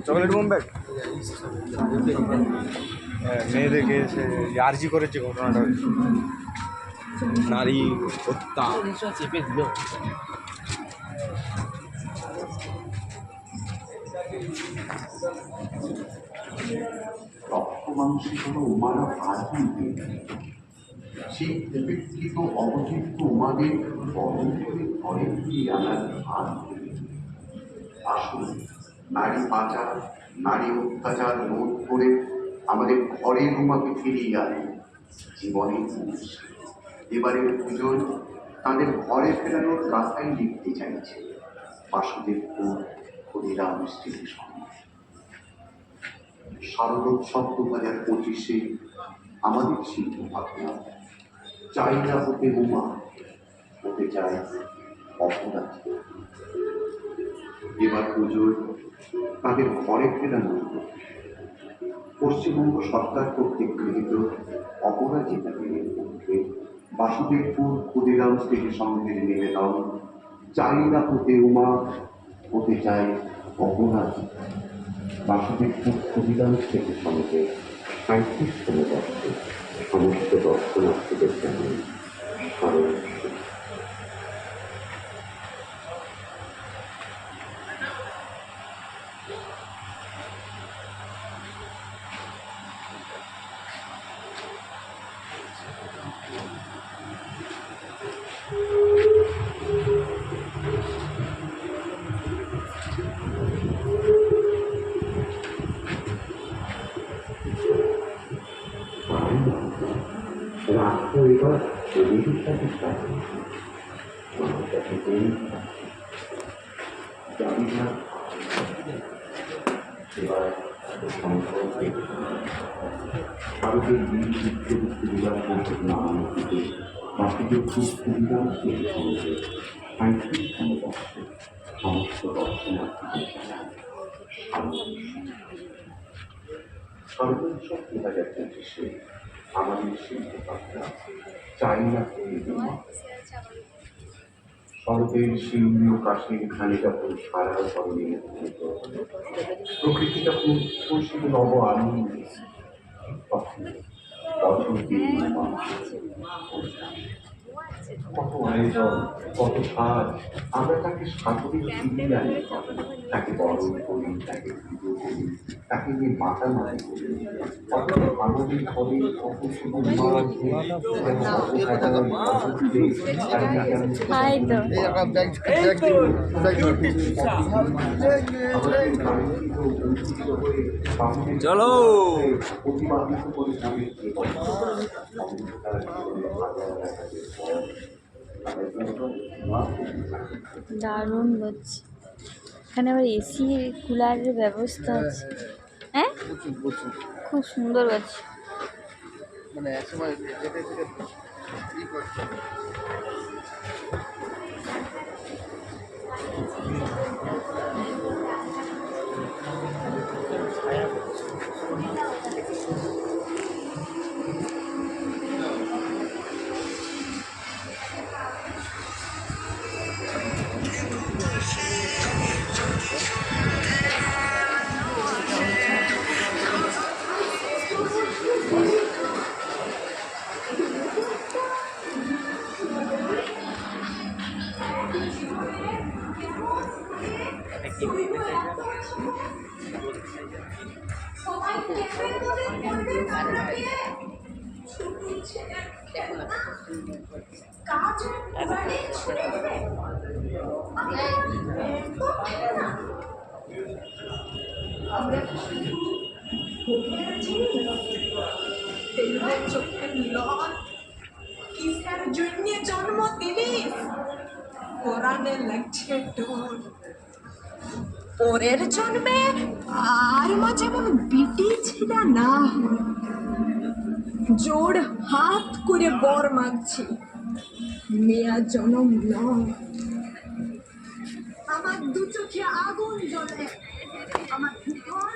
Chocolate Bombay মেয়েদেরকে সে আর্জি করেছে ঘটনাটা, নারী হত্যা। চেপে দিল। রক্তমাংসিকতা উমারা আজই সেই উপেক্ষিত অবচিত্ত উমাদের বরণ করে ঘরে ফিরিয়ে আনার ভার। আসুন নারী পাচার, নারী অত্যাচার রোধ করে আমাদের ঘরের উমাকে ফিরিয়ে আনে জীবনের উদ্দেশ্যে। এবারের পুজোয় তাদের ঘরে ফেরানোর রাস্তায় লিখতে চাইছে বাসুদেবপুর ক্ষুদিরাম স্মৃতি সঙ্গে। শারদোৎসব 2025-এ আমাদের শিল্প ভাবনা চাই না হতে উমা, হতে চায় অপরাধী। এবার পুজোয় তাদের ঘরে ফেরানোর পশ্চিমবঙ্গ সরকার কর্তৃক গৃহীত অপরাজিতা বিলের মধ্যে বাসুদেবপুর ক্ষুদিরাম স্মৃতি সংঘের নিবেদন চাই না হতে উমা, হতে চায় অপরাজিতা। বাসুদেবপুর ক্ষুদিরাম স্মৃতি সংঘে 35তম বর্ষে সমস্ত দর্শনার্থীদের জানান স্মরণ। রাষ্ট্র এবার দেবীর সাথে এবার সম্পর্কে ভারতের বীর বিদ্রোহ নাম থেকে বাসুদেবপুর ক্ষুদিরাম স্মৃতি সংঘে 35তম বর্ষে সমস্ত দর্শনার্থীদের জানান শারদোৎসব 2025-এ আমাদের শিল্প ভাবনা চাই না হতে উমা। শরতের শিল্পীয় কাশীর খানিকা ফুল সারা স্মরণে মুখরিত, প্রকৃতি যখন স্পর্শিত নব আনন্দে, তখন বসন্তের উমা। কত আয়োজন, কত সাজ, আমরা তাকে সাগরে ফিরিয়ে আনি, তাকে বরণ করি, তাকে পুজো করি, তাকে নিয়ে মাতামাতি করি। অথচ আমাদের ঘরে কত শুধু চলো প্রতিপাদিত করে দারুণ হচ্ছে। এখানে আবার এসি কুলারের ব্যবস্থা আছে। হ্যাঁ, খুব সুন্দর আছে। মানে এক সময় যেতে থেকে ই করছে। চোখের লল কিসের জন্য জন্ম দিলি, কোরআনে লাগছে ঢোল। পরের জন্মে আর মা যেমন বিটি ছিলা না হয়। জোড় হাত করে বর মাগছি, মেয়া জনম নয়। আমার দু চোখে আগুন জ্বলে, আমার ভিতর